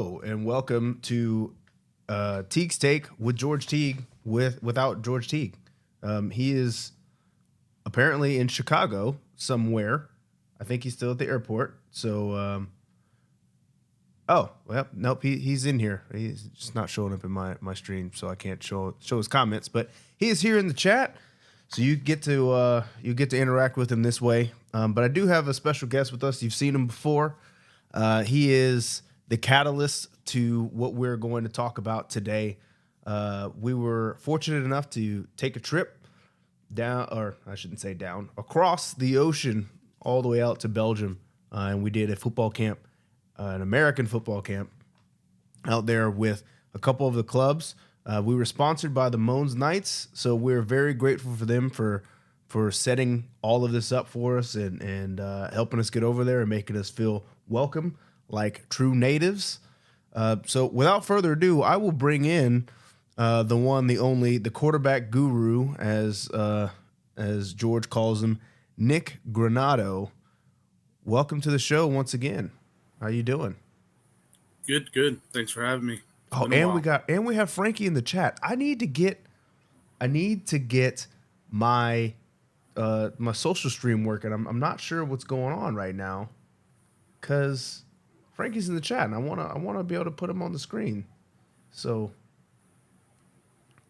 Hello and welcome to Teague's Take with George Teague without George Teague. He is apparently in Chicago somewhere. I think he's still at the airport. So, nope, he's in here. He's just not showing up in my stream, so I can't show his comments. But he is here in the chat, so you get to interact with him this way. But I do have a special guest with us. You've seen him before. He is the catalyst to what we're going to talk about today. We were fortunate enough to take a trip down, or I shouldn't say down, across the ocean all the way out to Belgium. And we did a football camp, an American football camp out there with a couple of the clubs. We were sponsored by the Mons Knights, so we're very grateful for them for setting all of this up for us and helping us get over there and making us feel welcome like true natives. So without further ado, I will bring in the one, the only, the quarterback guru, as George calls him, Nick Granado. Welcome to the show once again. How you doing? Good. Thanks for having me. Oh, and we have Frankie in the chat. I need to get my my social stream working. I'm not sure what's going on right now, because Frankie's in the chat and I wanna be able to put him on the screen. So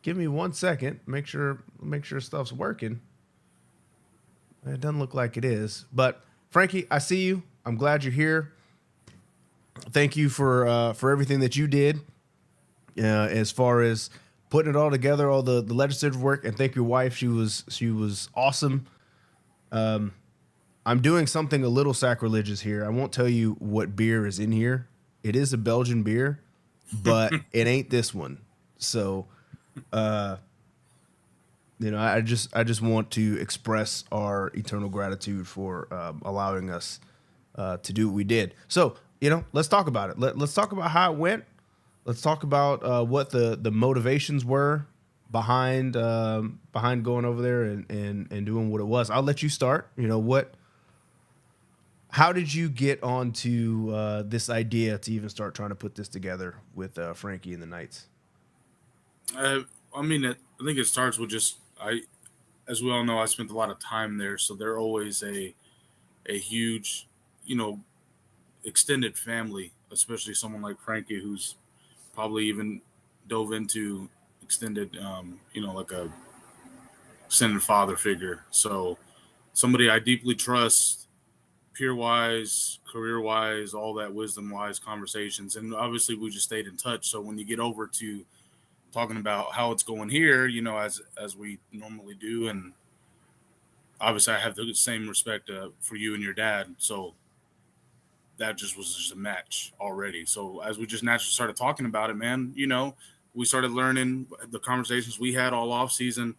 give me 1 second. Make sure stuff's working. It doesn't look like it is, but Frankie, I see you. I'm glad you're here. Thank you for everything that you did, as far as putting it all together, all the legislative work, and thank your wife. She was awesome. I'm doing something a little sacrilegious here. I won't tell you what beer is in here. It is a Belgian beer, but it ain't this one. So, I just want to express our eternal gratitude for allowing us to do what we did. So, let's talk about it. Let's talk about how it went. Let's talk about what the motivations were behind going over there and doing what it was. I'll let you start. How did you get onto this idea to even start trying to put this together with Frankie and the Knights? I think it starts with as we all know, I spent a lot of time there, so they're always a huge, extended family, especially someone like Frankie, who's probably even dove into extended, like a extended father figure. So somebody I deeply trust, peer-wise, career-wise, all that wisdom-wise conversations. And obviously we just stayed in touch. So when you get over to talking about how it's going here, as we normally do, and obviously I have the same respect for you and your dad. So that was just a match already. So as we just naturally started talking about it, man, we started learning the conversations we had all off season.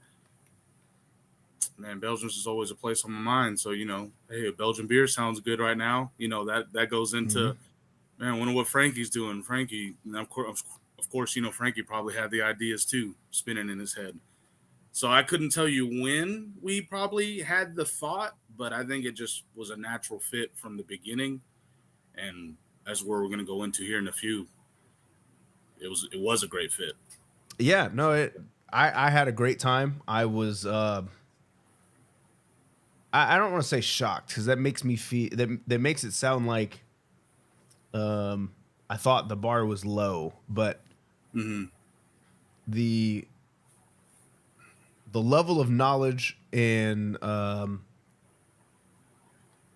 Man, Belgium's is always a place on my mind. So, hey, a Belgian beer sounds good right now. That goes into, man, I wonder what Frankie's doing. Frankie, and of course, Frankie probably had the ideas too spinning in his head. So I couldn't tell you when we probably had the thought, but I think it just was a natural fit from the beginning. And as we're going to go into here in a few, it was a great fit. Yeah, no, I had a great time. I was, I don't want to say shocked, because that makes me feel that makes it sound like, I thought the bar was low, but the level of knowledge and,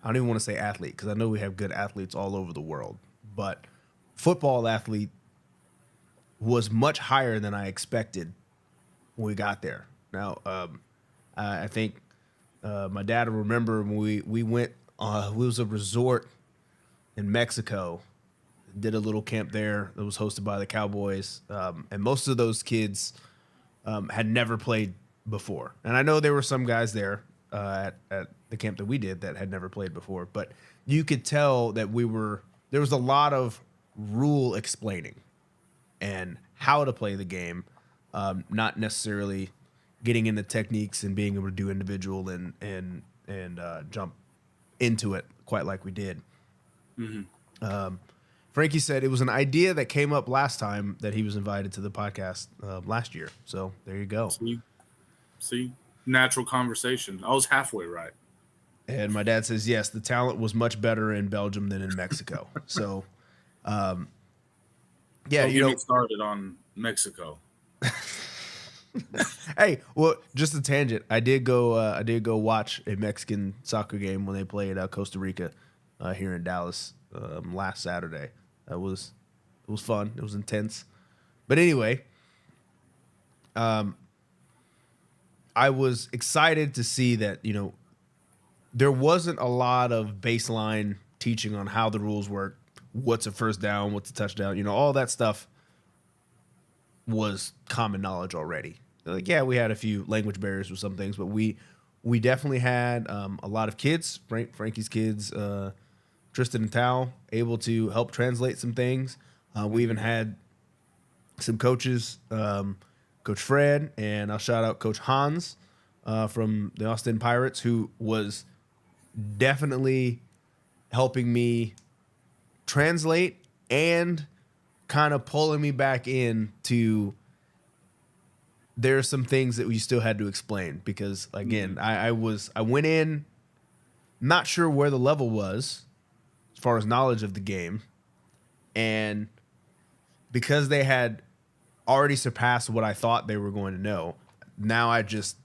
I don't even want to say athlete, because I know we have good athletes all over the world, but football athlete was much higher than I expected when we got there. Now, I think my dad will remember when we went. It was a resort in Mexico. Did a little camp there that was hosted by the Cowboys, and most of those kids had never played before. And I know there were some guys there at the camp that we did that had never played before, but you could tell that there was a lot of rule explaining and how to play the game, not necessarily getting into techniques and being able to do individual and jump into it quite like we did. Frankie said it was an idea that came up last time that he was invited to the podcast last year. So there you go. See, natural conversation. I was halfway right. And my dad says, yes, the talent was much better in Belgium than in Mexico. So, yeah, Don't get me started on Mexico. Hey, well, just a tangent. I did go watch a Mexican soccer game when they played Costa Rica here in Dallas last Saturday. It was fun. It was intense. But anyway, I was excited to see that, there wasn't a lot of baseline teaching on how the rules work, what's a first down, what's a touchdown, all that stuff was common knowledge already. Like, yeah, we had a few language barriers with some things, but we definitely had a lot of kids, Frankie's kids, Tristan and Tal, able to help translate some things. We even had some coaches, Coach Fred, and I'll shout out Coach Hans from the Austin Pirates, who was definitely helping me translate and kind of pulling me back in to there are some things that we still had to explain because again, I went in not sure where the level was as far as knowledge of the game, and because they had already surpassed what I thought they were going to know, now I'm just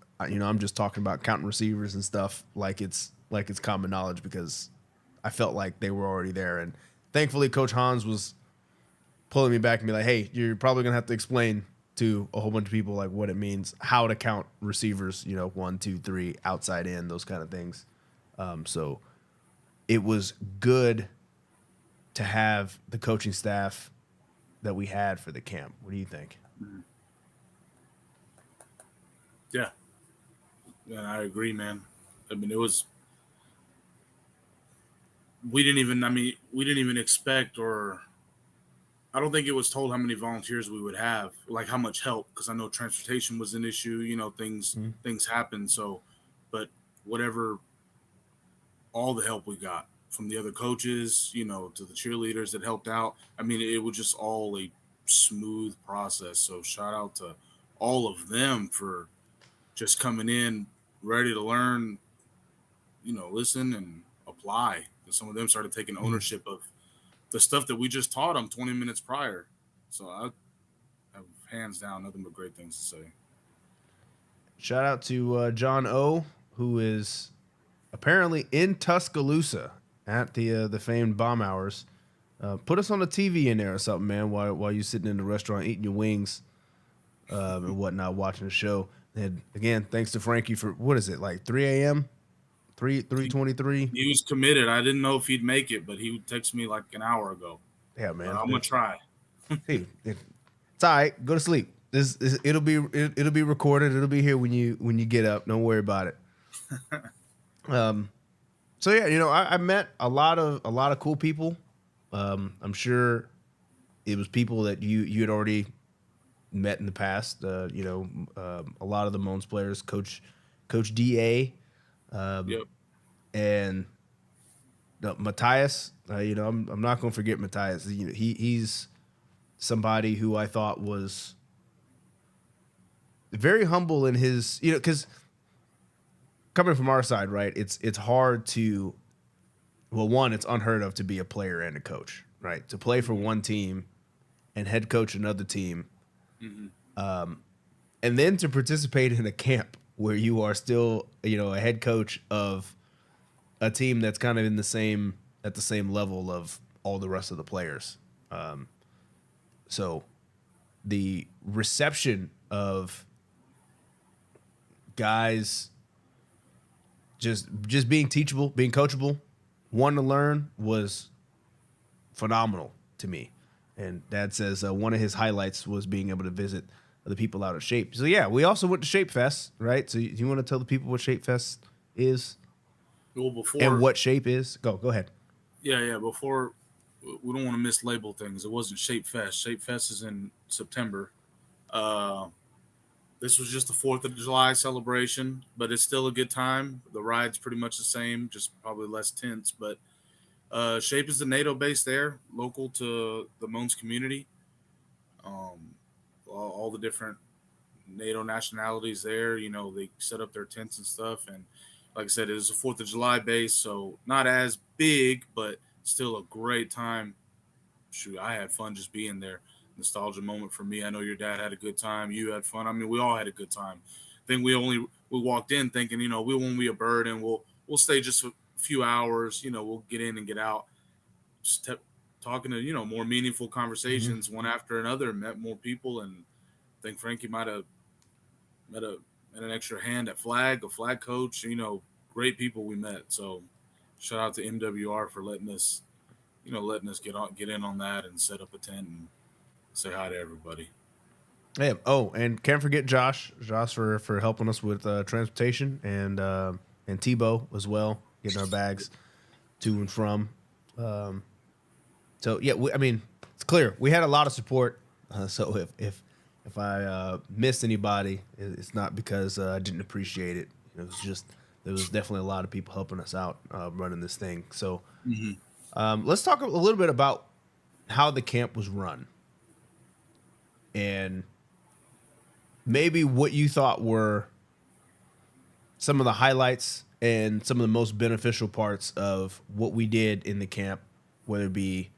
talking about counting receivers and stuff like it's common knowledge because I felt like they were already there, and thankfully Coach Hans was pulling me back and be like, hey, you're probably gonna have to explain to a whole bunch of people like what it means, how to count receivers, 1, 2, 3, outside in, those kind of things. So it was good to have the coaching staff that we had for the camp. What do you think? Yeah, I agree, man. I mean, we didn't even expect, or I don't think it was told how many volunteers we would have, like how much help, because I know transportation was an issue. Things happen. So, but whatever, all the help we got from the other coaches, to the cheerleaders that helped out. I mean, it was just all a smooth process. So shout out to all of them for just coming in ready to learn, listen and apply. And some of them started taking ownership of the stuff that we just taught them 20 minutes prior. So I have hands down nothing but great things to say. Shout out to John O, who is apparently in Tuscaloosa at the famed bomb hours. Put us on the TV in there or something, man, while you're sitting in the restaurant eating your wings and whatnot, watching the show. And again, thanks to Frankie for, what is it, like 3 a.m.? 3:23? He was committed. I didn't know if he'd make it, but he texted me like an hour ago. Yeah, man. I'm going to try. Hey, it's all right. Go to sleep. It'll be recorded. It'll be here when you get up. Don't worry about it. So yeah, I met a lot of cool people. I'm sure it was people that you had already met in the past. A lot of the Moans players, Coach Da, Yep. and Matthias. I'm not going to forget Matthias. He's somebody who I thought was very humble in his, because coming from our side, right? It's hard to, well, one, it's unheard of to be a player and a coach, right? To play for one team and head coach another team, and then to participate in a camp where you are still, a head coach of a team that's kind of at the same level of all the rest of the players. So the reception of guys just being teachable, being coachable, wanting to learn was phenomenal to me. And Dad says one of his highlights was being able to visit the people out at Shape. So yeah, we also went to Shape Fest, right? So you want to tell the people what Shape Fest is? Well, before, and what Shape is? Go ahead. Yeah. Before, we don't want to mislabel things. It wasn't Shape Fest. Shape Fest is in September. This was just the 4th of July celebration, but it's still a good time. The ride's pretty much the same, just probably less tense. But Shape is the NATO base there, local to the Mons community. Um, all the different NATO nationalities there. You know, they set up their tents and stuff. And like I said, it is a 4th of July base, so not as big, but still a great time. Shoot, I had fun just being there. Nostalgia moment for me. I know your dad had a good time. You had fun. I mean, we all had a good time. I think we walked in thinking, you know, we won't be a burden. We'll stay just a few hours. You know, we'll get in and get out. Just talking to more meaningful Mm-hmm. conversations one after another. Met more people, and I think Frankie might have met an extra hand at a flag coach. You know, great people we met. So shout out to MWR for letting us get in on that and set up a tent and say hi to everybody. Yeah. Oh, and can't forget Josh for helping us with transportation and Tebow as well, getting our bags to and from. Um, so yeah, I mean, it's clear we had a lot of support. So if I missed anybody, it's not because I didn't appreciate it. It was just there was definitely a lot of people helping us out running this thing. So Mm-hmm. let's talk a little bit about how the camp was run and maybe what you thought were some of the highlights and some of the most beneficial parts of what we did in the camp, whether it be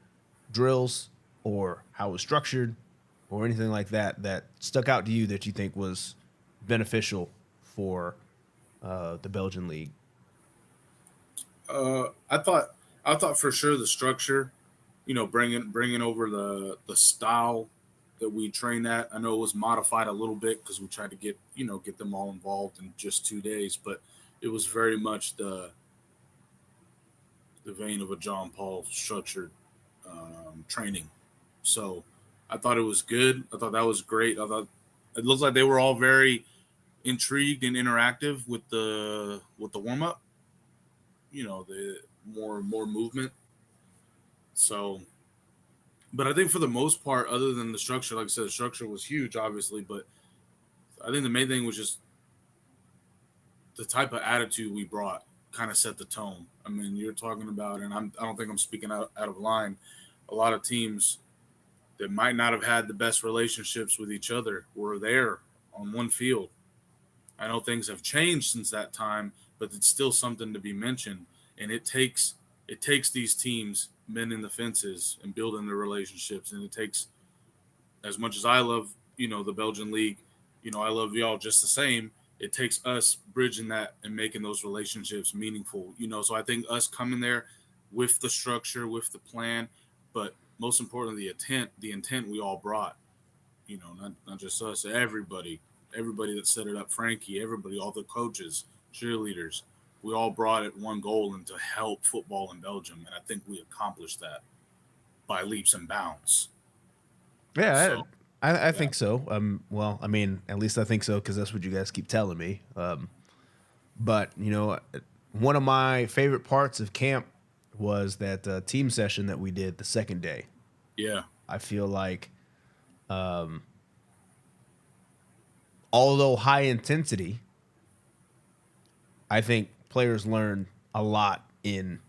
drills or how it was structured or anything like that that stuck out to you that you think was beneficial for the Belgian league. I thought for sure the structure, bringing over the style that we trained at. I know it was modified a little bit because we tried to get them all involved in just 2 days, but it was very much the vein of a John Paul structured training. So I thought it was good. I thought that was great. I thought it looked like they were all very intrigued and interactive with the warm up. The more movement. So, but I think for the most part, other than the structure, like I said, the structure was huge, obviously. But I think the main thing was just the type of attitude we brought kind of set the tone. I mean, you're talking about, and I don't think I'm speaking out of line. A lot of teams that might not have had the best relationships with each other were there on one field. I know things have changed since that time, but it's still something to be mentioned. And it takes these teams mending the fences and building the relationships. And it takes, as much as I love, the Belgian league, I love y'all just the same. It takes us bridging that and making those relationships meaningful. So I think us coming there with the structure, with the plan, but most importantly, the intent we all brought. Not just us, everybody that set it up, Frankie, everybody, all the coaches, cheerleaders, we all brought it one goal and to help football in Belgium, and I think we accomplished that by leaps and bounds. Yeah, So I yeah, think so. Well, I mean, at least I think so because that's what you guys keep telling me. But one of my favorite parts of camp was that team session that we did the second day. yeah, I feel like, um, although high intensity, I think players learn a lot in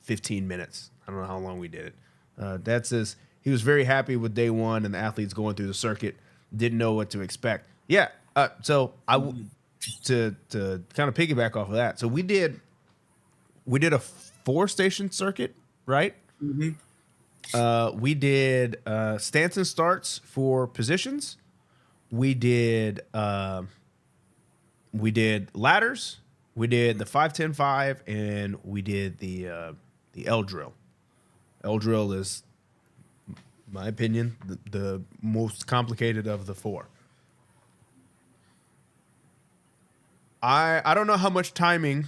15 minutes. I don't know how long we did it. Dad says he was very happy with day one and the athletes going through the circuit didn't know what to expect. Yeah. So Mhm. to kind of piggyback off of that. So we did a 4 station circuit, right? Mhm. We did stance and starts for positions. We did we did ladders. We did the 5-10-5, and we did the L drill. L drill is, in my opinion, the most complicated of the four. I don't know how much timing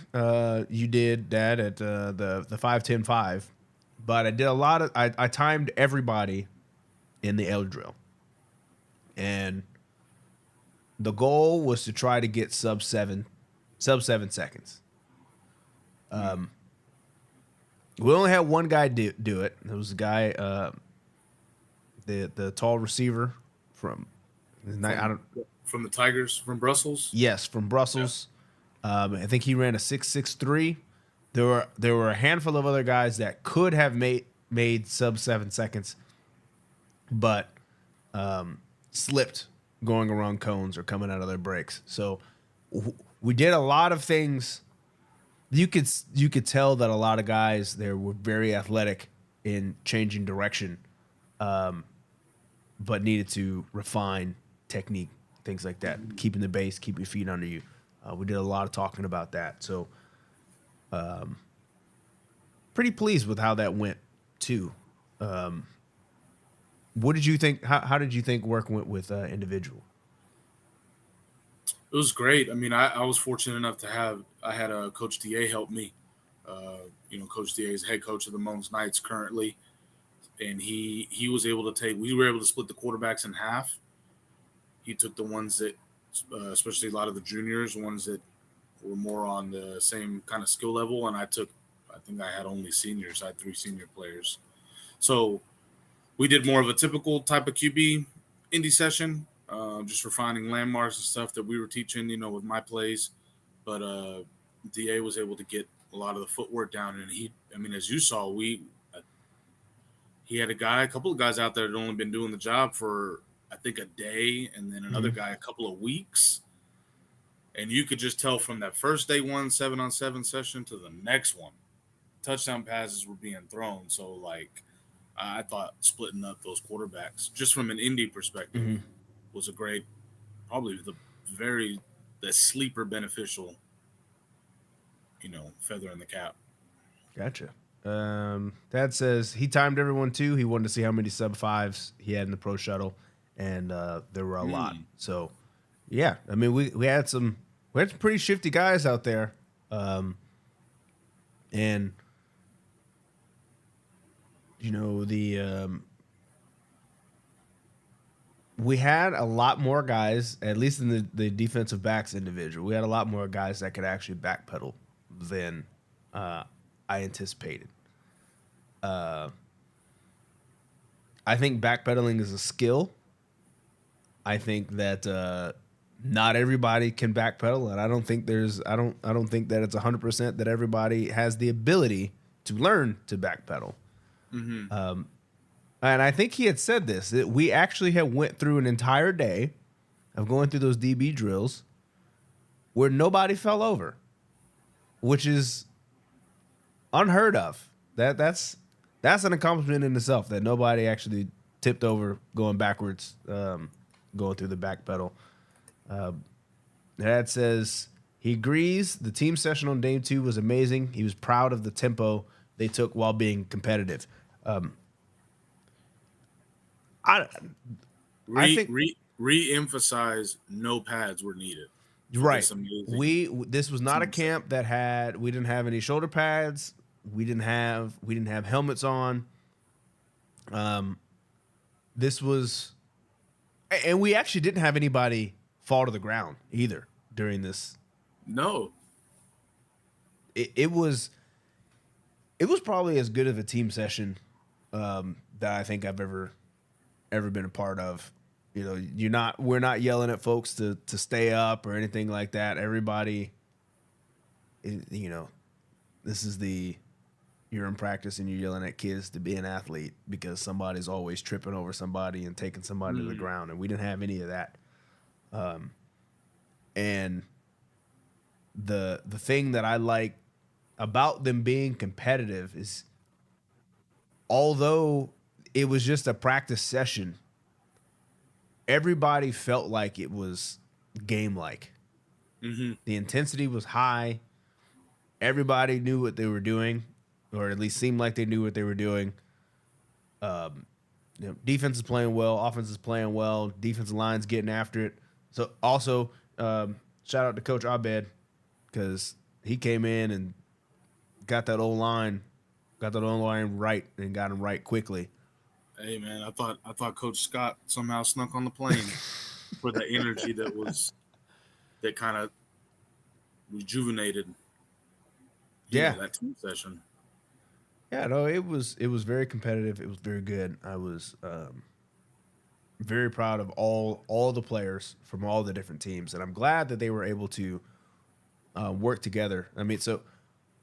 you did, Dad, at the 5-10-5, but I did a lot of I timed everybody in the L drill, and the goal was to try to get sub 7 seconds. Um, we only had one guy do it. It was the guy, the tall receiver from, I from don't, from the Tigers from Brussels. yes, from Yeah. Brussels. I think he ran a 6.63. there were a handful of other guys that could have made sub 7 seconds, but slipped going around cones or coming out of their breaks. So we did a lot of things. You could tell that a lot of guys there were very athletic in changing direction, but needed to refine technique, things like that, keeping the base, keep your feet under you. We did a lot of talking about that. So pretty pleased with how that went too. What did you think? How did you think work went with individual? It was great. I mean, I was fortunate enough to I had a Coach Da help me. Coach Da is head coach of the Moans Knights currently, and he was able to we were able to split the quarterbacks in half. He took the ones that, especially a lot of the juniors, ones that were more on the same kind of skill level, and I think I had only seniors. I had 3 senior players. So we did more of a typical type of QB indie session, just refining landmarks and stuff that we were teaching, with my plays. But DA was able to get a lot of the footwork down, and as you saw, he had a couple of guys out there that had only been doing the job for, I think, a day, and then another guy a couple of weeks. And you could just tell from that first day 1 7-on-7 session to the next one, touchdown passes were being thrown. So, I thought splitting up those quarterbacks, just from an indie perspective, was a great, probably the sleeper beneficial, feather in the cap. Gotcha. Dad says he timed everyone too. He wanted to see how many sub 5s he had in the pro shuttle, and there were a lot. So, yeah, I mean, we had some pretty shifty guys out there, and we had a lot more guys, at least in the defensive backs individual. We had a lot more guys that could actually backpedal than I anticipated. I think backpedaling is a skill. I think that not everybody can backpedal, and I don't think that it's 100% that everybody has the ability to learn to backpedal. And I think he had said this, that we actually had went through an entire day of going through those DB drills where nobody fell over, which is unheard of. That's an accomplishment in itself, that nobody actually tipped over going backwards, going through the back pedal. Dad says he agrees the team session on day 2 was amazing. He was proud of the tempo they took while being competitive. I think re-emphasize no pads were needed. Right. This was not a camp that we didn't have any shoulder pads. We didn't have helmets on. This was, and we actually didn't have anybody fall to the ground either during this. No. It was probably as good of a team session that I think I've ever been a part of. We're not yelling at folks to stay up or anything like that. Everybody, this is you're in practice and you're yelling at kids to be an athlete because somebody's always tripping over somebody and taking somebody to the ground, and we didn't have any of that. And the thing that I like about them being competitive is, although it was just a practice session, everybody felt like it was game-like. The intensity was high. Everybody knew what they were doing, or at least seemed like they knew what they were doing. Defense is playing well. Offense is playing well. Defensive line's getting after it. So also, shout out to Coach Abed, because he came in and got that O-line right and got him right quickly. Hey man, I thought Coach Scott somehow snuck on the plane for the energy that kind of rejuvenated. That team session. Yeah, no, it was very competitive. It was very good. I was very proud of all the players from all the different teams, and I'm glad that they were able to work together. I mean, so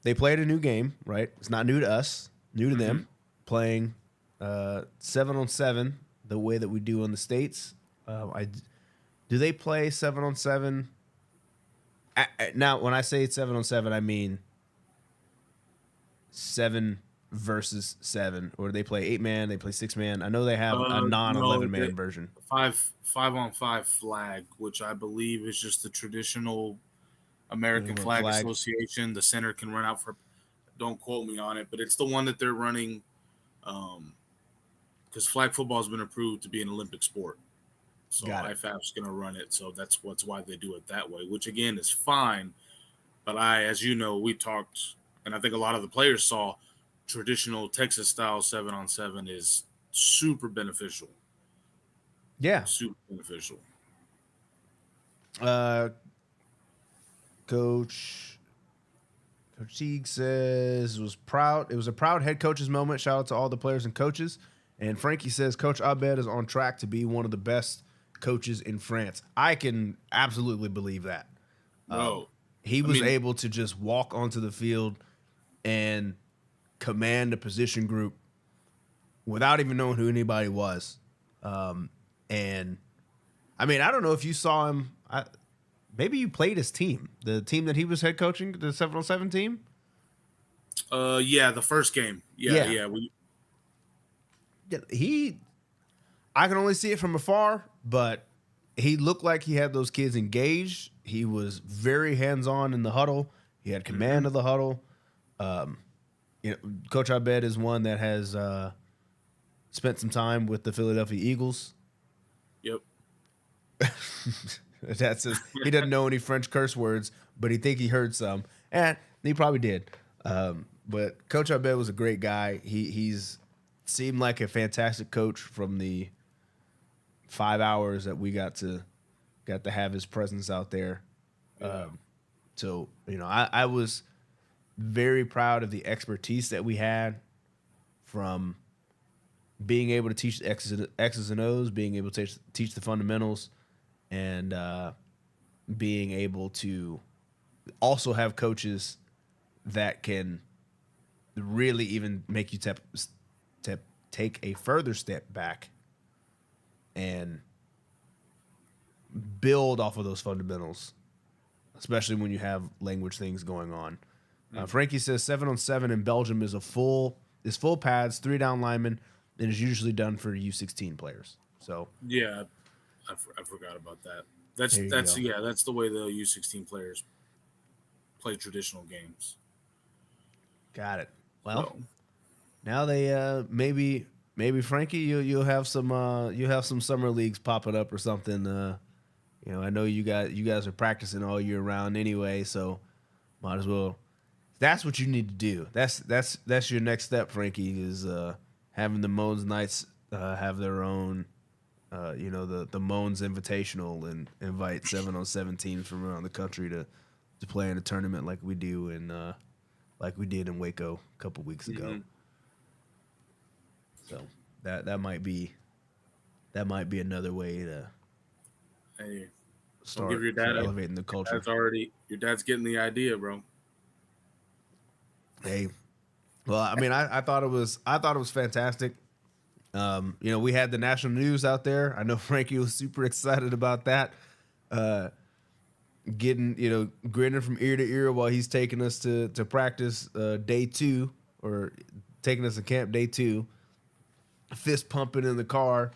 they played a new game, right? It's not new to us, new to Mm-hmm. them, playing 7-on-7 the way that we do in the States. Do they play 7-on-7? Now, when I say 7-on-7, I mean 7 versus 7, or do they play 8-man? They play 6-man. I know they have a No, non-11-man version. five on five flag, which I believe is just the traditional American Run Flag flag. Association. The center can run out for. Don't quote me on it, but it's the one that they're running. Because flag football has been approved to be an Olympic sport, so Got it. IFAF's going to run it. So that's why they do it that way, which again is fine. But as you know, we talked, and I think a lot of the players saw traditional Texas style 7-on-7 is super beneficial. Yeah. Super beneficial. Uh, Coach Teague says it was a proud head coach's moment. Shout out to all the players and coaches. And Frankie says Coach Abed is on track to be one of the best coaches in France. I can absolutely believe that. No, He I was mean, able to just walk onto the field and command a position group without even knowing who anybody was. And I mean, I don't know if you saw him. Maybe you played his team, the team that he was head coaching, the 7-on-7 team. yeah, the first game, Yeah. yeah, we, I can only see it from afar, but he looked like he had those kids engaged. He was very hands-on in the huddle. He had command mm-hmm. of the huddle. Coach Abed is one that has spent some time with the Philadelphia Eagles. Yep. That says he doesn't know any French curse words, but he think he heard some, and he probably did. But Coach Abed was a great guy. He's seemed like a fantastic coach from the 5 hours that we got to have his presence out there. Yeah. So I was very proud of the expertise that we had, from being able to teach the X's and O's, being able to teach the fundamentals, and being able to also have coaches that can really even make you take a further step back and build off of those fundamentals, especially when you have language things going on. Frankie says 7-on-7 in Belgium is full pads, 3 down linemen, and is usually done for U16 players. So Yeah, I forgot about that. there you That's go. yeah, that's the way the U16 players play traditional games. Got it. Well, So now they maybe Frankie, you'll have some summer leagues popping up or something. I know you guys are practicing all year round anyway, so might as well. That's what you need to do. That's your next step, Frankie, is having the Moans Knights have their own, the Moans Invitational, and invite 7-on-7 teams from around the country to play in a tournament like we do like we did in Waco a couple weeks ago. mm-hmm. So that might be another way to Hey, don't start give your dad elevating the culture. your dad's getting the idea, bro. Hey, well, I mean, I thought it was fantastic. We had the national news out there. I know Frankie was super excited about that. Getting grinning from ear to ear while he's taking us to practice day 2, or taking us to camp day 2. Fist pumping in the car,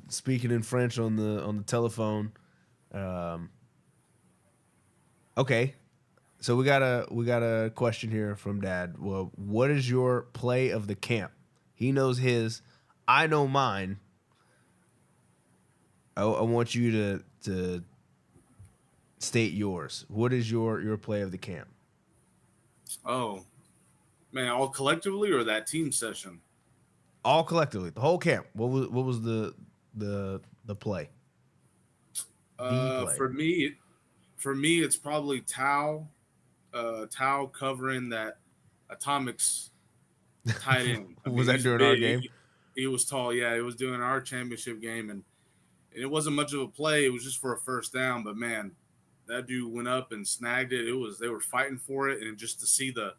speaking in French on the telephone. Okay, so we got a question here from Dad. Well, what is your play of the camp? He knows his. I know mine. I want you to state yours. What is your play of the camp? Oh man, all collectively or that team session? All collectively, the whole camp. What was the play? The play. For me, it's probably Tao covering that Atomics tight end. I Was mean, that he's during our big. game? He was tall. Yeah, it was doing our championship game, and it wasn't much of a play. It was just for a first down. But man, that dude went up and snagged it. They were fighting for it, and just to see the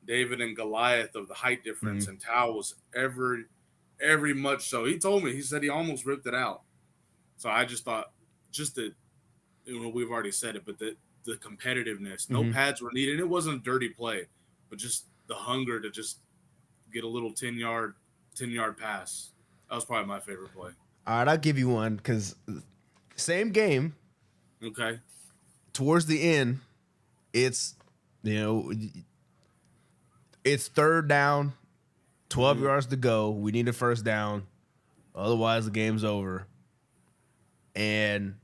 David and Goliath of the height difference, Mhm. and Tao was every much so. He told me, he said he almost ripped it out. So I just thought, just the, we've already said it, but the competitiveness, no Mhm. pads were needed. It wasn't a dirty play, but just the hunger to just get a little 10-yard pass. That was probably my favorite play. All right, I'll give you one because same game. Okay. Towards the end, it's you know it's third down, 12 Mm-hmm. yards to go. We need a first down, otherwise the game's over. And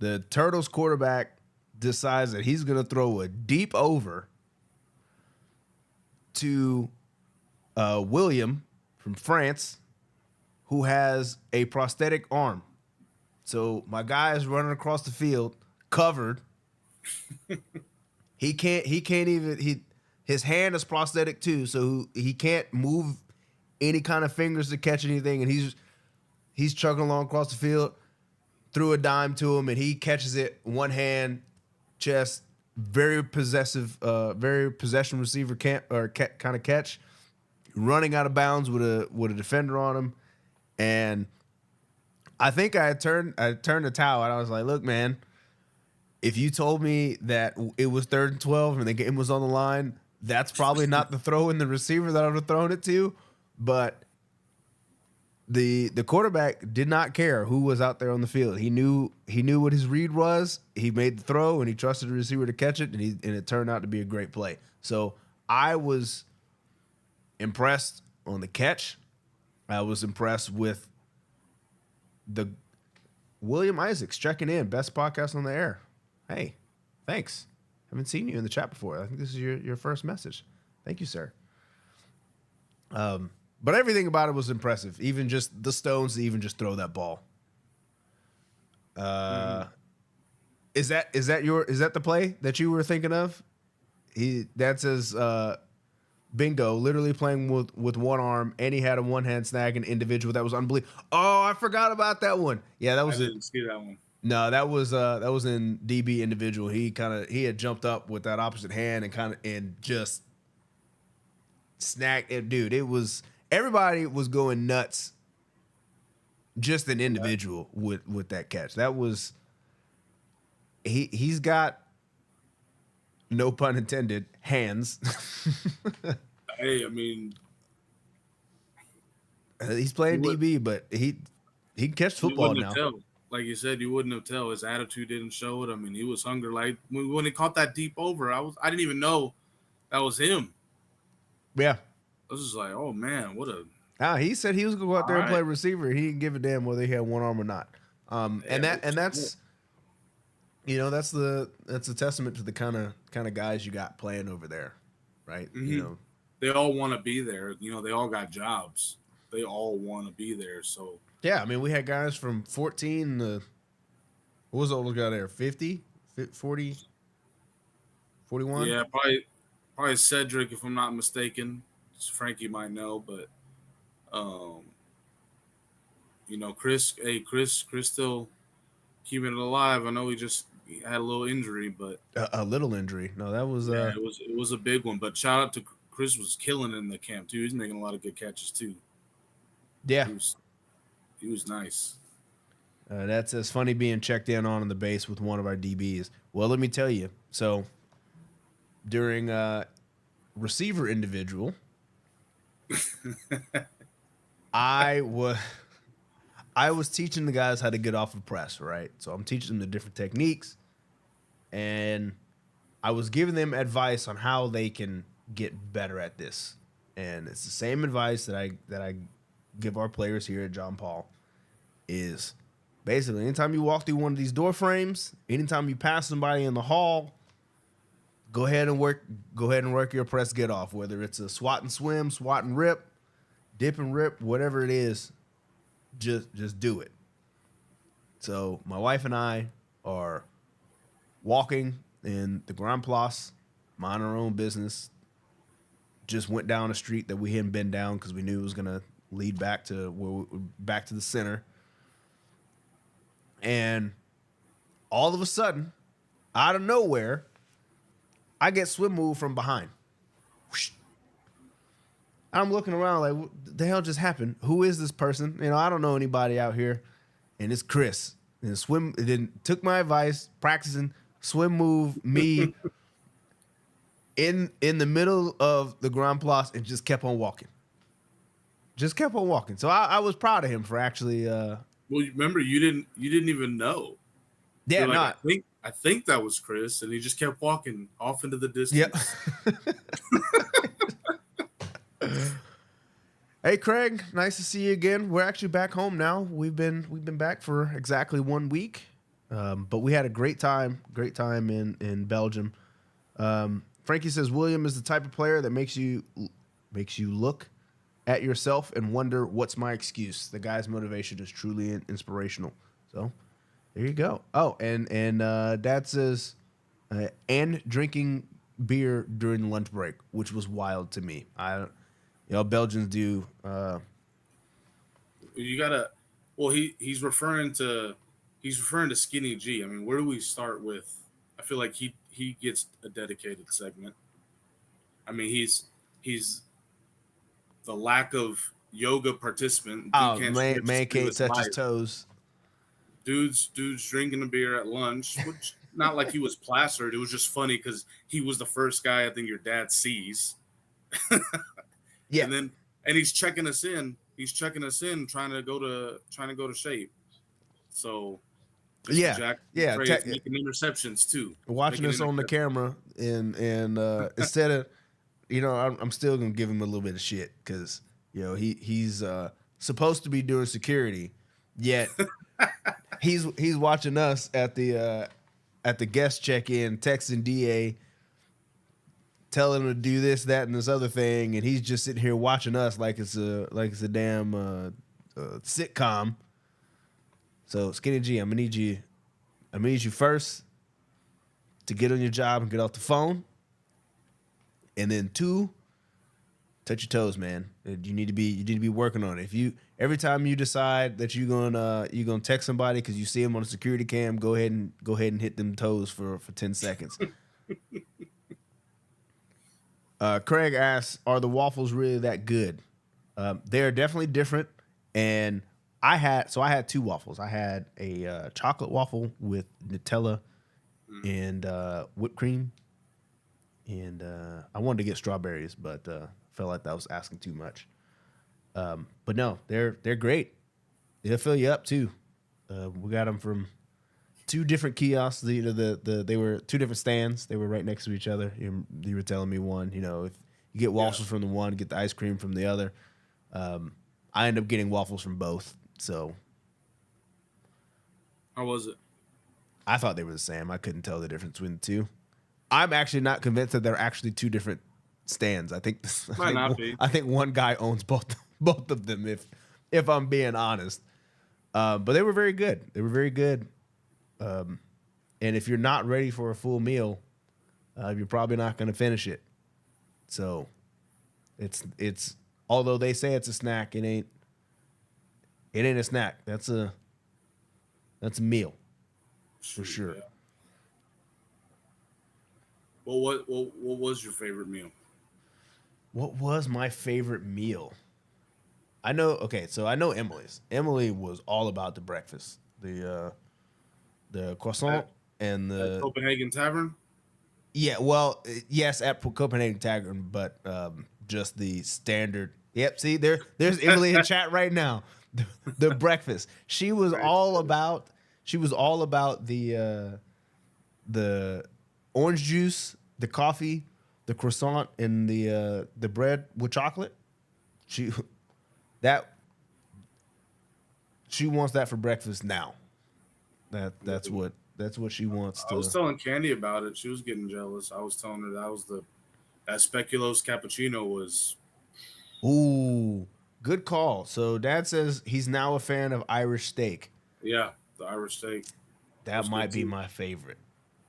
the Turtles quarterback decides that he's going to throw a deep over to William from France, who has a prosthetic arm. So my guy is running across the field, covered. He can't. He can't even. His hand is prosthetic too, so he can't move any kind of fingers to catch anything, and he's chugging along across the field. Threw a dime to him, and he catches it one hand, chest. Very possessive, very possession receiver kind of catch. Running out of bounds with a defender on him, and I think I turned the towel, and I was like, "Look, man, if you told me that it was 3rd and 12 and the game was on the line, that's probably not the throw in the receiver that I would have thrown it to." But the quarterback did not care who was out there on the field. He knew what his read was. He made the throw and he trusted the receiver to catch it, and it turned out to be a great play. So I was impressed on the catch. I was impressed with the William Isaacs checking in, best podcast on the air. Hey, thanks. Haven't seen you in the chat before. I think this is your first message. Thank you, sir. But everything about it was impressive. Even just the stones to even just throw that ball. Mm-hmm. Is that the play that you were thinking of? That says bingo, literally playing with one arm, and he had a one hand snag an individual. That was unbelievable. Oh, I forgot about that one. Yeah, that I was it. didn't see that one. No, that was in DB individual. He had jumped up with that opposite hand and just snagged it, dude. It was everybody was going nuts. Just an individual with that catch. That was he's got, no pun intended, hands. Hey, I mean, He's playing you DB, but he can catch football wouldn't have now. tell. Like you said, you wouldn't have tell. His attitude didn't show it. I mean, he was hungry. Like when he caught that deep over, I didn't even know that was him. Yeah. I was just like, oh man, what a He said he was gonna go out all there and play right. receiver. He didn't give a damn whether he had one arm or not. Yeah, That's that's a testament to the kind of guys you got playing over there, right? mm-hmm. They all want to be there. They all got jobs. They all want to be there. So Yeah, I mean, we had guys from 14 to, what was the oldest guy there? 50, 40, 41? yeah, probably Cedric, if I'm not mistaken. Frankie might know, but um, Chris. Hey, Chris still keeping it alive. I know he had a little injury, but A little injury. No, that was yeah, it was a big one. But shout out to Chris, was killing it in the camp too. He's making a lot of good catches too. yeah. He was nice. That's as funny being checked in the base with one of our DBs. Well, let me tell you. So during receiver individual, I was teaching the guys how to get off of press, right? So I'm teaching them the different techniques, and I was giving them advice on how they can get better at this. And it's the same advice that I give our players here at John Paul is basically anytime you walk through one of these door frames, anytime you pass somebody in the hall, go ahead and work your press get off, whether it's a swat and swim, swat and rip, dip and rip, whatever it is, just do it. So my wife and I are walking in the Grand Place, mind our own business. Just went down a street that we hadn't been down because we knew it was gonna lead back to back to the center. And all of a sudden, out of nowhere, I get swim move from behind. Whoosh. I'm looking around like, what the hell just happened? Who is this person? You know, I don't know anybody out here. And it's Chris. And then took my advice, practicing swim move me in the middle of the Grand Place and just kept on walking. Just kept on walking. So I was proud of him for actually Well, remember you didn't even know. yeah, You're like, not. I think that was Chris, and he just kept walking off into the Yep. distance. Hey Craig, nice to see you again. We're actually back home now. We've been back for exactly 1 week, but we had a great time in Belgium. Frankie says William is the type of player that makes you look at yourself and wonder what's my excuse. The guy's motivation is truly inspirational. So there you go. Oh, and Dad says and drinking beer during lunch break, which was wild to me. Belgians do. You gotta. Well, he's referring to Skinny G. I mean, where do we start with? I feel like he gets a dedicated segment. I mean, he's the lack of yoga participant. Dude Oh, can't man can't touch his toes. Dude's drinking a beer at lunch, which not like he was plastered. It was just funny because he was the first guy I think your dad sees. Yeah, and he's checking us in. He's checking us in, trying to go to shape. So yeah, making interceptions too. Watching us on the camera, and instead of, I'm still gonna give him a little bit of shit because he's supposed to be doing security, yet he's watching us at the guest check-in, texting DA, telling him to do this, that, and this other thing, and he's just sitting here watching us like it's a damn sitcom. So Skinny G, I'm gonna need you first to get on your job and get off the phone, and then 2, touch your toes, man. You need to be working on it. Every time you decide that you're gonna text somebody because you see them on a security cam, go ahead and hit them toes for 10 seconds. Craig asks, "Are the waffles really that good?" They're definitely different, and I had 2 waffles. I had a chocolate waffle with Nutella and whipped cream, and I wanted to get strawberries, but felt like that was asking too much. But no, they're great. They'll fill you up too. We got them from 2 different kiosks. They were 2 different stands. They were right next to each other. You were telling me one. If you get waffles from the one, get the ice cream from the other. I end up getting waffles from both. So how was it? I thought they were the same. I couldn't tell the difference between the 2. I'm actually not convinced that they're actually 2 different stands. I think one guy owns both of them. If I'm being honest, but they were very good. They were very good. And if you're not ready for a full meal, you're probably not going to finish it. So it's although they say it's a snack, it ain't a snack. That's a meal for sure. Yeah. Well, what was your favorite meal? What was my favorite meal? I know Emily's. Emily was all about the breakfast. The croissant and the Copenhagen Tavern. Yeah, well, yes, at Copenhagen Tavern, but just the standard. Yep, see there's Emily in chat right now. The breakfast. She was all about the orange juice, the coffee, the croissant, and the bread with chocolate. She wants that for breakfast now. That's what she wants to. I was telling Candy about it. She was getting jealous. I was telling her that speculoos cappuccino was. Ooh, good call. So Dad says he's now a fan of Irish steak. Yeah, the Irish steak. That might be my favorite.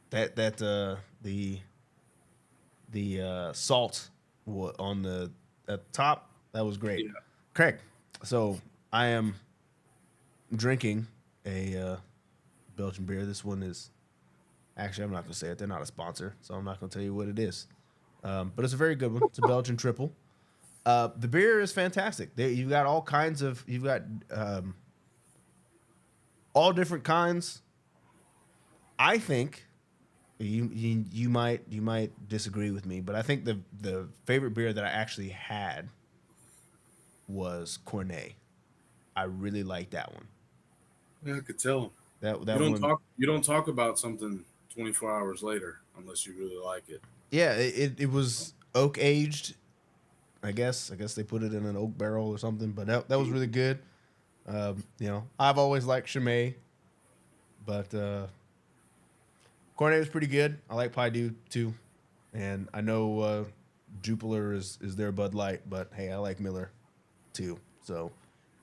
That the salt on the at the top, that was great. Yeah. Correct. So I am drinking a Belgian beer. This one is actually, I'm not gonna say it. They're not a sponsor, so I'm not gonna tell you what it is. But it's a very good one. It's a Belgian triple. The beer is fantastic. You've got all kinds of. You've got all different kinds. I think you might disagree with me, but I think the favorite beer that I actually had was Cornet. I really like that one. Yeah, I could tell. That You don't one. talk. You don't talk about something 24 hours later unless you really like it. Yeah, it was oak aged. I guess they put it in an oak barrel or something, but that was really good. I've always liked Chimay, but Cornet was pretty good. I like Paidu too, and I know Jupiler is their Bud Light, but hey, I like Miller too. So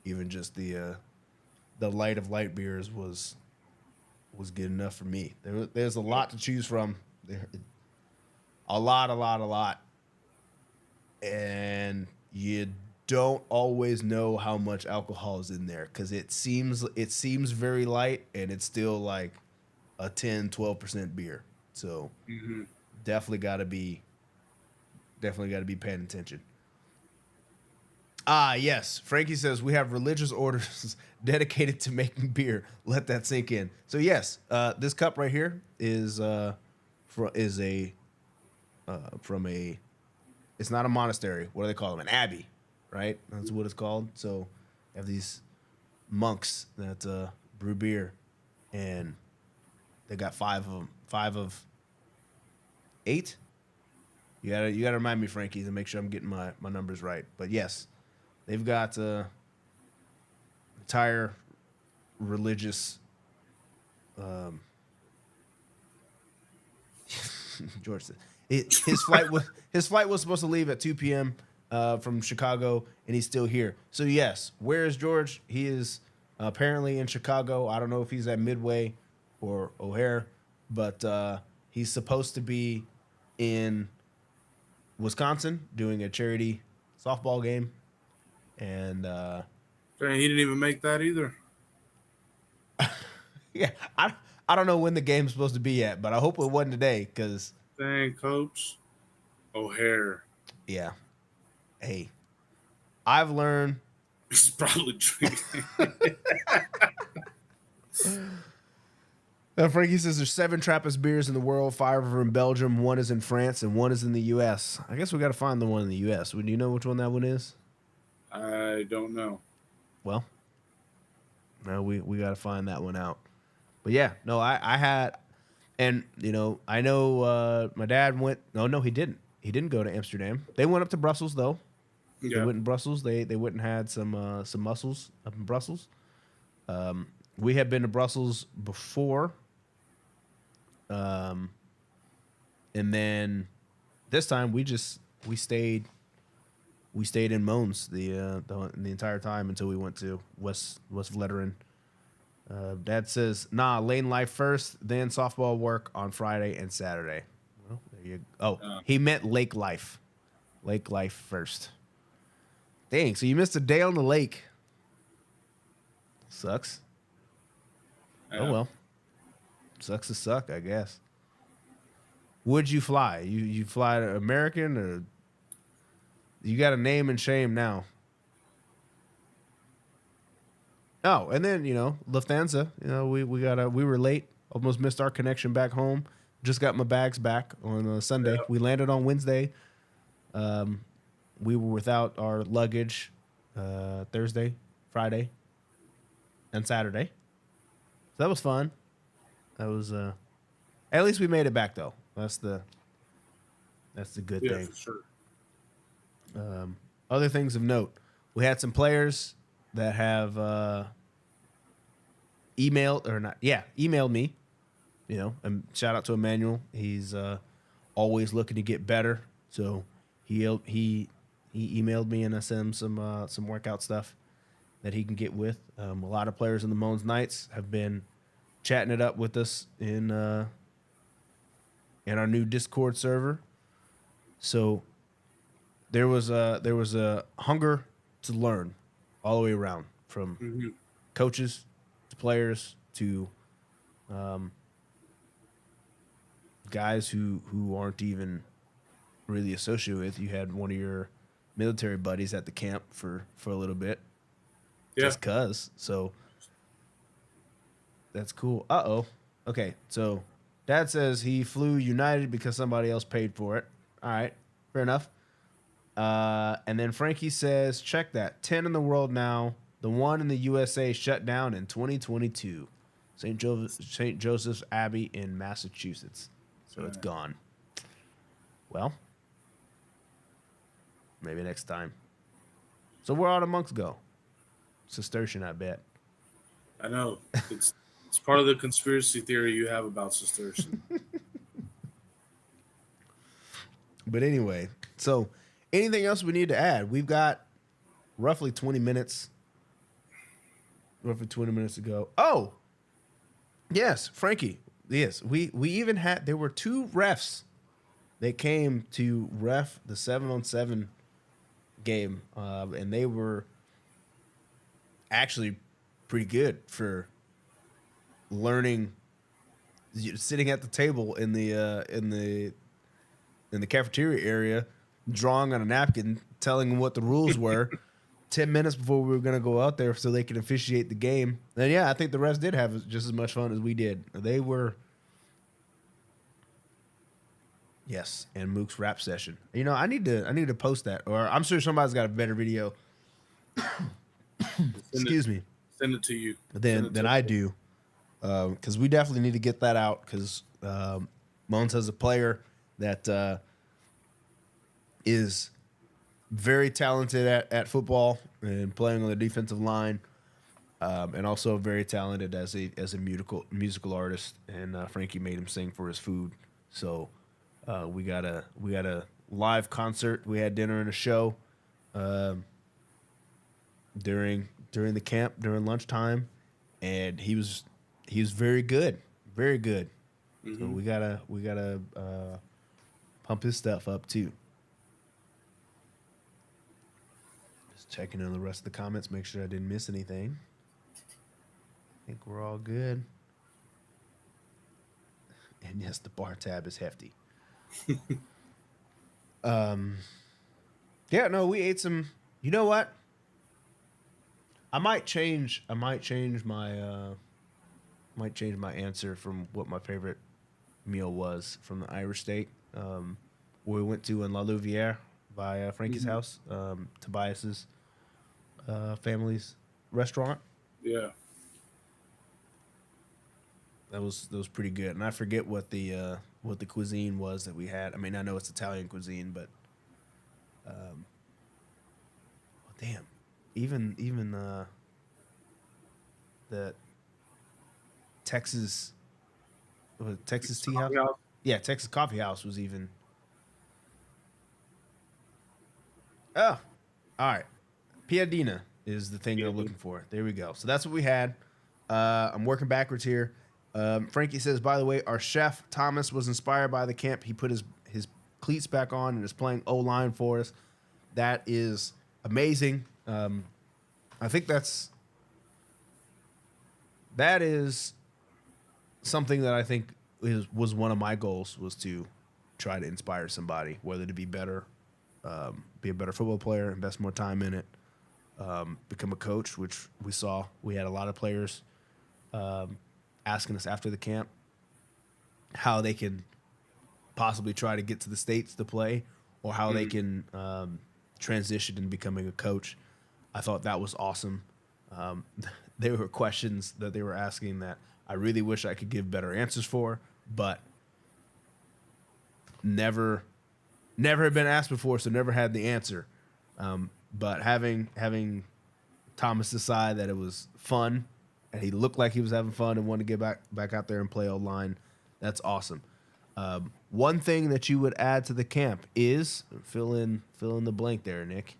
even just the light of light beers was good enough for me. There's a lot to choose from. There, a lot, and you don't always know how much alcohol is in there because it seems very light and it's still like a 10-12% beer. So definitely got to be paying attention. Ah, yes. Frankie says we have religious orders dedicated to making beer. Let that sink in. So yes, this cup right here is from a. It's not a monastery. What do they call them? An abbey, right? That's what it's called. So you have these monks that brew beer, and they got 5 of them. 5 of 8. You gotta remind me, Frankie, to make sure I'm getting my numbers right. But yes, they've got entire religious. George said his flight was supposed to leave at 2 p.m. From Chicago, and he's still here. So yes, where is George? He is apparently in Chicago. I don't know if he's at Midway or O'Hare, but he's supposed to be in Wisconsin doing a charity softball game, and He didn't even make that either. yeah, I don't know when the game's supposed to be at, but I hope it wasn't today, because Dang, Coach O'Hare. yeah, hey, I've learned. He's probably drinking. Frankie says there's 7 Trappist beers in the world. 5 are in Belgium, 1 is in France, and 1 is in the U.S. I guess we got to find the one in the U.S. Would you know which one that one is? I don't know. Well, no, we got to find that one out. But yeah, no, I had, and I know my dad went. No, he didn't. He didn't go to Amsterdam. They went up to Brussels though. Yeah. They went in Brussels. They went and had some mussels up in Brussels. We had been to Brussels before. And then this time we stayed in Mons the entire time until we went to West Vleteren. Dad says, nah, lane life first, then softball work on Friday and Saturday. Well, there you go. Oh, he meant lake life. Lake life first. Dang, so you missed a day on the lake. Sucks. Yeah. Oh well. Sucks to suck, I guess. Would you fly? You fly to American, or you got a name and shame now? Oh, and then Lufthansa. We were late. Almost missed our connection back home. Just got my bags back on Sunday. Yeah. We landed on Wednesday. We were without our luggage Thursday, Friday, and Saturday. So that was fun. That was at least we made it back though. That's the good thing. For sure. Other things of note: we had some players that have emailed me. And shout out to Emmanuel. He's always looking to get better. So he emailed me, and I sent him some workout stuff that he can get with. A lot of players in the Mons Knights have been chatting it up with us in our new Discord server. So there was a hunger to learn all the way around, from coaches to players to Um, guys who aren't even really associated with. You had one of your military buddies at the camp for a little bit, Yeah. just cause. So that's cool. Okay, so Dad says he flew United because somebody else paid for it. All right, fair enough. And then Frankie says, check that. 10 in the world now. The one in the USA shut down in 2022. St. Joseph's Abbey in Massachusetts. So it's gone. Well, maybe next time. So where all the monks go? Cistercian, I bet. I know. It's part of the conspiracy theory you have about Cistercian. But anyway, so anything else we need to add? We've got roughly 20 minutes. Roughly 20 minutes to go. Oh, yes, Frankie. Yes, we even had, there were two refs that came to ref the 7-on-7 game, and they were actually pretty good for learning, sitting at the table in the cafeteria area, drawing on a napkin, telling them what the rules were. 10 minutes before we were going to go out there so they could officiate the game. And yeah, I think the refs did have just as much fun as we did. They were. Yes, and Mook's rap session. You know, I need to post that, or I'm sure somebody's got a better video. Excuse me. Send it to you. Than I do, because we definitely need to get that out. Because Moans has a player that is very talented at football and playing on the defensive line, and also very talented as a musical artist. And Frankie made him sing for his food, so we got a live concert. We had dinner and a show during the camp during lunchtime, and he was very good, very good. Mm-hmm. So we gotta pump his stuff up too. Checking in the rest of the comments, make sure I didn't miss anything. I think we're all good. And yes, the bar tab is hefty. Yeah, no, we ate some. You know what? I might change my answer from what my favorite meal was from the Irish steak. We went to in La Louvière by Frankie's house, Tobias's family's restaurant. Yeah, that was pretty good, and I forget what the cuisine was that we had. I mean, I know it's Italian cuisine, but damn, even the Texas Tea House. Yeah, Texas Coffee House was even. Oh, all right. Piadina is the thing I'm looking for. There we go. So that's what we had. I'm working backwards here. Frankie says, by the way, our chef Thomas was inspired by the camp. He put his cleats back on and is playing O-line for us. That is amazing. I think that is something that I think was one of my goals, was to try to inspire somebody, whether to be better, be a better football player, invest more time in it, become a coach, which we saw. We had a lot of players asking us after the camp how they can possibly try to get to the States to play, or how they can transition into becoming a coach. I thought that was awesome. There were questions that they were asking that I really wish I could give better answers for, but never had been asked before, so never had the answer. But having Thomas decide that it was fun, and he looked like he was having fun and wanted to get back out there and play O-line, that's awesome. One thing that you would add to the camp is fill in the blank there, Nick.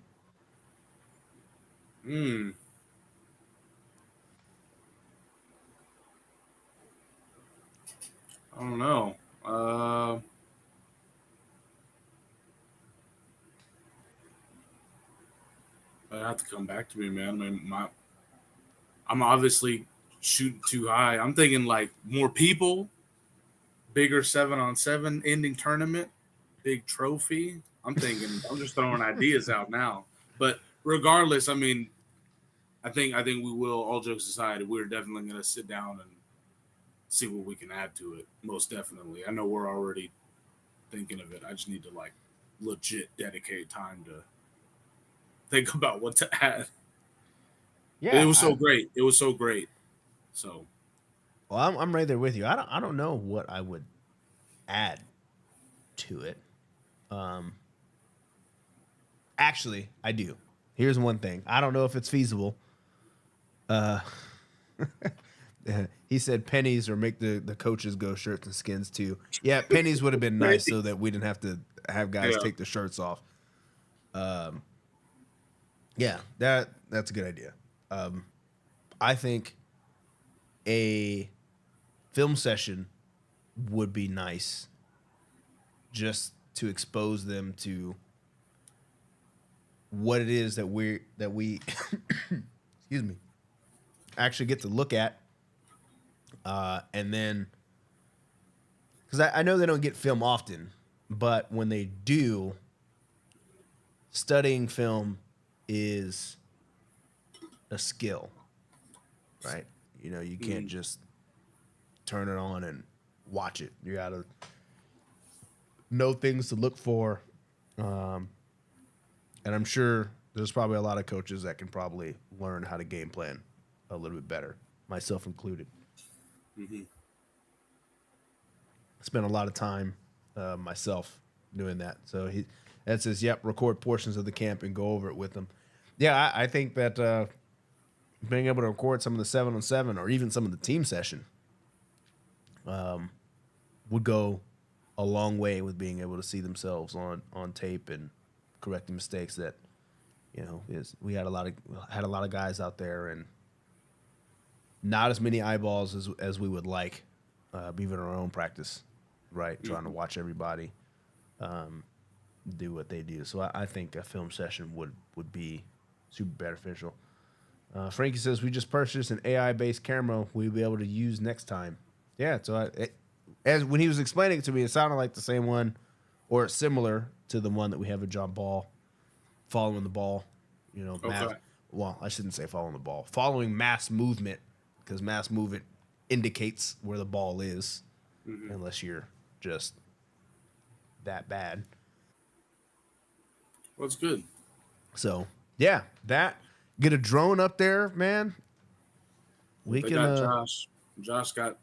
I don't know. I have to come back to me, man. I mean, I'm obviously shooting too high. I'm thinking like more people, bigger 7-on-7 ending tournament, big trophy. I'm just throwing ideas out now. But regardless, I mean, I think we will. All jokes aside, we're definitely going to sit down and see what we can add to it. Most definitely. I know we're already thinking of it. I just need to like legit dedicate time to think about what to add. It Yeah. was so great. It was so great. So Well, I'm right there with you. I don't know what I would add to it. Um, Actually, I do. Here's one thing. I don't know if it's feasible. Uh, he said pennies or make the coaches go shirts and skins too. Yeah, pennies would have been nice so that we didn't have to have guys yeah, take their shirts off. Yeah, that's a good idea. I think a film session would be nice just to expose them to what it is that we excuse me actually get to look at, and then because I know they don't get film often, but when they do, studying film is a skill, right? You know, you can't just turn it on and watch it. You gotta know things to look for, and I'm sure there's probably a lot of coaches that can probably learn how to game plan a little bit better, myself included. Spent a lot of time myself doing that. So that says, yep, record portions of the camp and go over it with them. Yeah, I think that being able to record some of the 7-on-7 or even some of the team session would go a long way with being able to see themselves on tape and correcting mistakes that, you know, we had a lot of guys out there and not as many eyeballs as we would like, even our own practice, right? Trying to watch everybody do what they do. So I think a film session would be super beneficial. Frankie says we just purchased an AI-based camera we'll be able to use next time. Yeah, so as when he was explaining it to me, it sounded like the same one or similar to the one that we have with John Ball, following the ball. You know, okay. well, I shouldn't say following the ball, following mass movement, because mass movement indicates where the ball is, unless you're just that bad. Well, it's good. So yeah, get a drone up there, man. We They can. got Josh. Josh got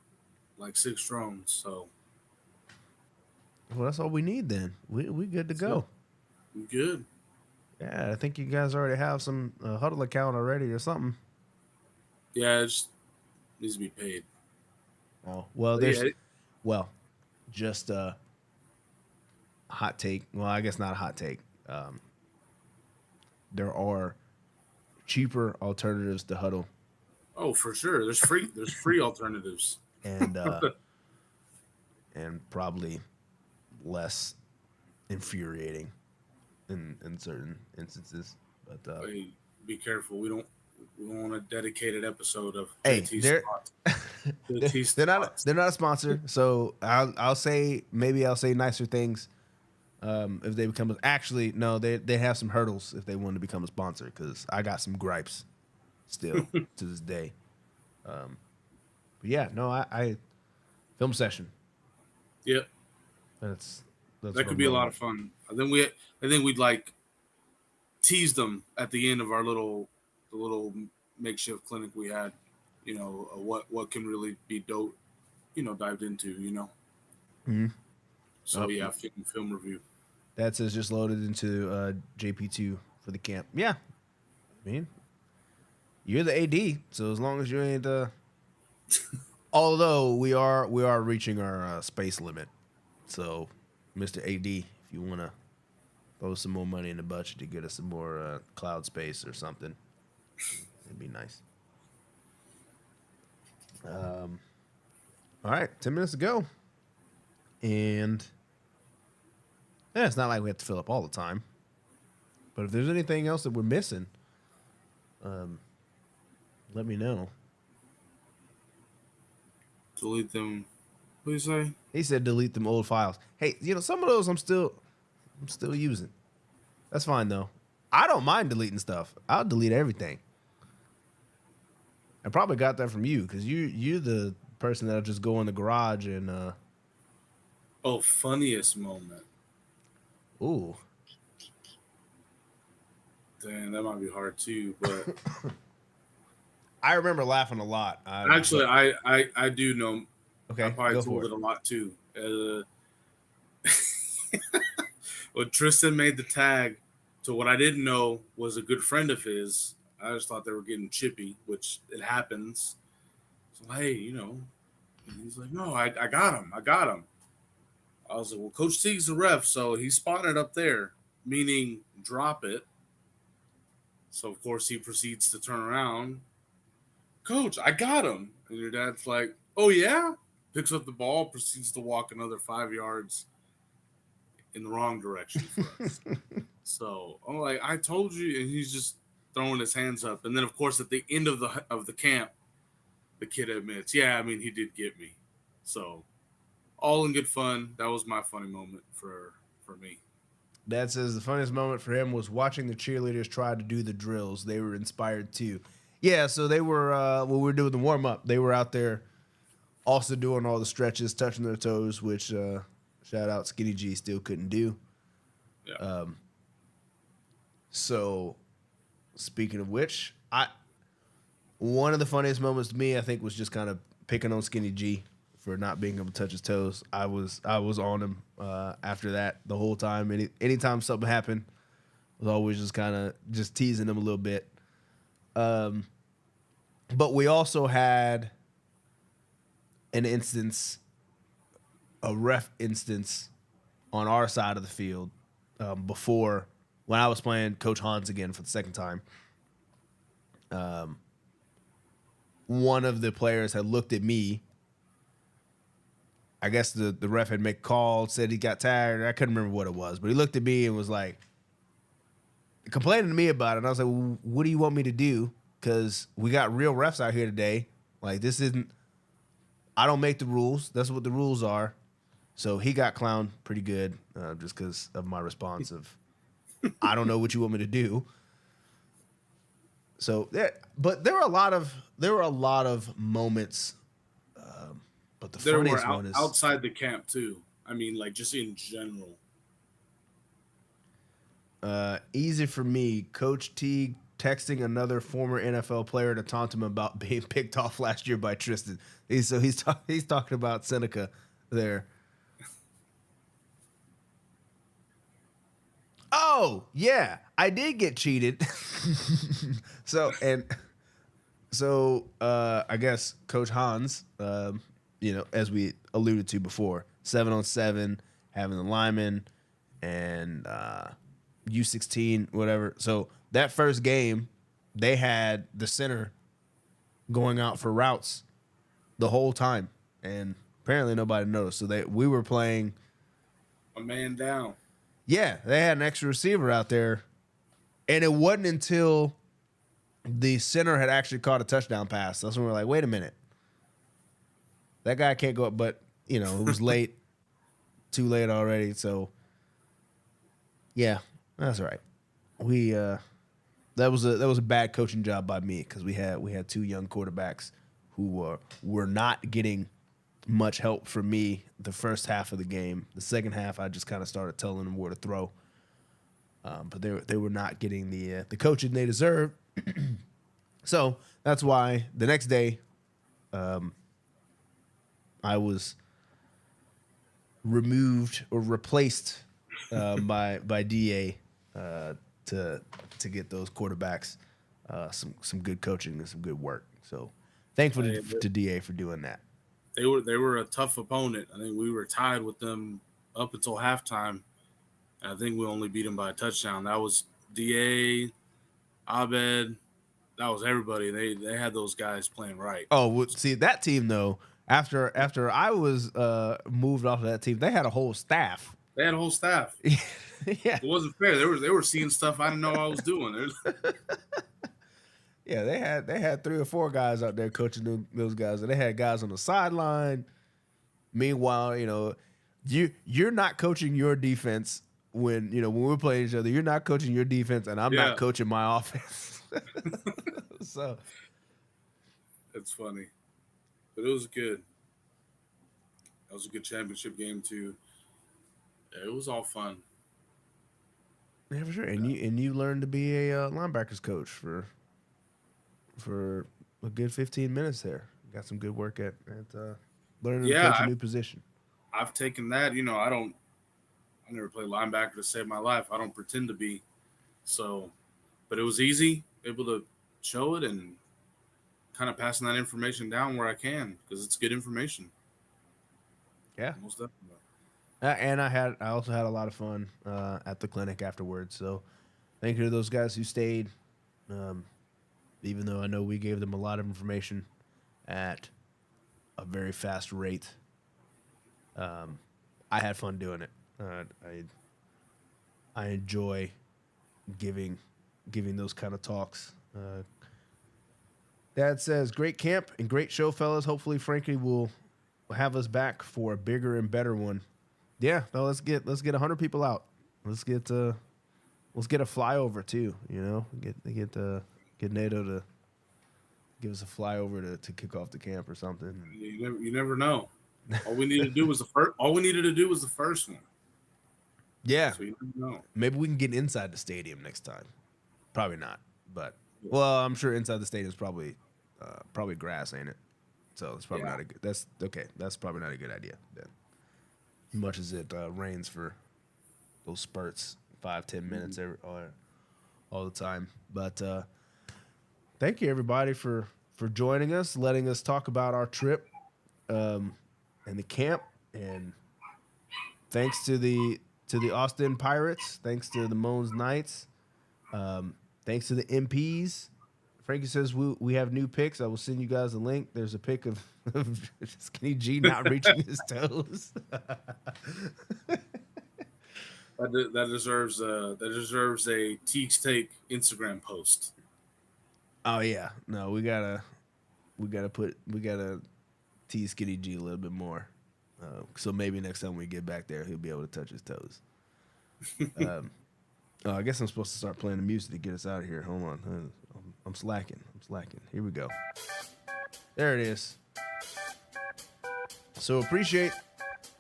like 6 drones. So Well, that's all we need then. We good to that's it. go. Good. Yeah, I think you guys already have some Huddle account already or something. Yeah, it just needs to be paid. Oh well, But yeah, well, just a hot take. Well, I guess not a hot take. There are cheaper alternatives to Huddle, oh, for sure. There's free alternatives. and and probably less infuriating in certain instances. But Hey, be careful. We don't want a dedicated episode of hey, JT Spots. JT Spots. they're not a sponsor, so I'll say maybe I'll say nicer things if they become actually no they have some hurdles if they want to become a sponsor because I got some gripes still to this day. But yeah, no, I film session. Yep. That's That what could I'm be a going lot with. of fun. I think we'd like tease them at the end of the little makeshift clinic we had. You know what can really be dope. Dived into. So Oh, yeah, film review. that says just loaded into JP2 for the camp. Yeah, I mean you're the AD, so as long as you ain't although we are reaching our space limit. So, Mr. AD, if you want to throw some more money in the budget to get us some more cloud space or something, it'd be nice. All right, 10 minutes to go. And yeah, it's not like we have to fill up all the time. But if there's anything else that we're missing, let me know. Delete them. What do you say? He said delete them old files. Hey, some of those I'm still using. That's fine though. I don't mind deleting stuff. I'll delete everything. I probably got that from you because you're the person that'll just go in the garage and Oh, funniest moment. ooh. Damn, that might be hard too. But I remember laughing a lot. actually, I do know. I Okay, probably go for told it. it a lot too. When Tristan made the tag to what I didn't know was a good friend of his. I just thought they were getting chippy, which it happens. So hey, and he's like, no, I got him. I got him. I was like, well, Coach Teague's the ref, so he spotted up there, meaning drop it. So of course he proceeds to turn around. Coach, I got him. And your dad's like, oh yeah? Picks up the ball, proceeds to walk another 5 yards in the wrong direction for us. So I'm like, I told you, and he's just throwing his hands up. And then of course at the end of the camp, the kid admits, yeah, I mean he did get me. So all in good fun. That was my funny moment for me. Dad says the funniest moment for him was watching the cheerleaders try to do the drills. They were inspired too. Yeah, so they were when we were doing the warm up, they were out there also doing all the stretches, touching their toes, which shout out Skinny G still couldn't do. Yeah. So speaking of which, one of the funniest moments to me, I think, was just kind of picking on Skinny G for not being able to touch his toes. I was on him after that the whole time. Anytime something happened, I was always just kind of just teasing him a little bit. But we also had a ref instance on our side of the field before when I was playing Coach Hans again for the second time. One of the players had looked at me. I guess the ref had made a call, said he got tired. I couldn't remember what it was, but he looked at me and was like, complaining to me about it. And I was like, well, what do you want me to do? Because we got real refs out here today. Like, this isn't, I don't make the rules. That's what the rules are. So he got clowned pretty good just because of my response of, I don't know what you want me to do. So, but there were a lot of moments. But the There were funniest one is outside the camp too. I mean, like just in general. easy for me. Coach Teague texting another former NFL player to taunt him about being picked off last year by Tristan. He's talking about Seneca there. Oh yeah, I did get cheated. so I guess Coach Hans, as we alluded to before, 7-on-7, having the lineman and U16, whatever. So that first game, they had the center going out for routes the whole time, and apparently nobody noticed. So we were playing A man down. Yeah, they had an extra receiver out there, and it wasn't until the center had actually caught a touchdown pass. That's when we were like, wait a minute. That guy can't go up, but, it was late, too late already, so, yeah, that's all right. That was a bad coaching job by me because we had two young quarterbacks who were not getting much help from me the first half of the game. The second half, I just kind of started telling them where to throw. But they were not getting the coaching they deserved. So that's why the next day, I was removed or replaced by DA to get those quarterbacks some good coaching and some good work. So thankful to DA for doing that. They were a tough opponent. I think we were tied with them up until halftime. And I think we only beat them by a touchdown. That was DA, Abed. That was everybody. They had those guys playing right. Oh, well, see that team though. After I was moved off of that team, they had a whole staff. They had a whole staff. Yeah, It wasn't fair. They were seeing stuff I didn't know I was doing. Yeah, they had 3 or 4 guys out there coaching those guys, and they had guys on the sideline. Meanwhile, you're not coaching your defense when we're playing each other. You're not coaching your defense, and I'm not coaching my offense. So it's funny, but it was good. That was a good championship game too. Yeah, it was all fun. yeah, for sure. And you learned to be a linebackers coach for a good 15 minutes there. Got some good work at learning to coach a new position. I've taken that. I never played linebacker to save my life. I don't pretend to be. So, but it was easy, able to show it and kind of passing that information down where I can because it's good information. Yeah, most definitely. And I also had a lot of fun at the clinic afterwards. So, thank you to those guys who stayed. Even though I know we gave them a lot of information at a very fast rate, I had fun doing it. I enjoy giving those kind of talks. Dad says, "Great camp and great show, fellas. Hopefully, Frankie will have us back for a bigger and better one." Yeah, no, let's get 100 people out. Let's get a flyover too. Get NATO to give us a flyover to kick off the camp or something. You never know. All we needed to do was the first one. Yeah. So you never know. Maybe we can get inside the stadium next time. Probably not, but well, I'm sure inside the stadium is probably grass, ain't it? So it's probably not a good. That's okay. That's probably not a good idea then. As much as it rains for those spurts, 5-10 minutes all the time. But thank you everybody for joining us, letting us talk about our trip and the camp, and thanks to the Austin Pirates, thanks to the Moans Knights, thanks to the MPs. Frankie says we have new pics. I will send you guys a link. There's a pic of Skinny G not reaching his toes. That deserves a Teague's Take Instagram post. Oh yeah, no, we gotta tease Skinny G a little bit more. So maybe next time we get back there, he'll be able to touch his toes. I guess I'm supposed to start playing the music to get us out of here. Hold on, I'm slacking. Here we go. There it is. So appreciate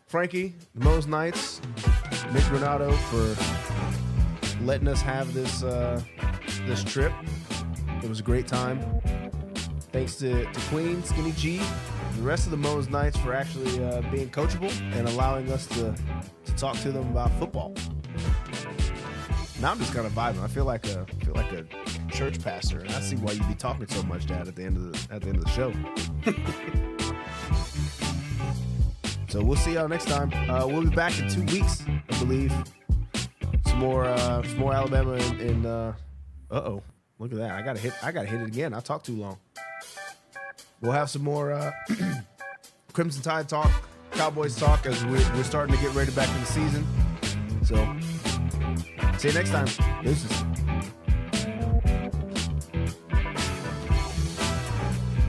Frankie, the Moans Knights, Nick Renato for letting us have this trip. It was a great time. Thanks to Queen, Skinny G, and the rest of the Moans Knights for actually being coachable and allowing us to talk to them about football. Now I'm just kind of vibing. I feel like a church pastor, and I see why you'd be talking so much, Dad, at the end of the show. So we'll see y'all next time. We'll be back in 2 weeks, I believe. Some more Alabama and look at that. I gotta hit it again. I talked too long. We'll have some more Crimson Tide talk, Cowboys talk as we're starting to get ready back in the season. So see you next time. Deuces.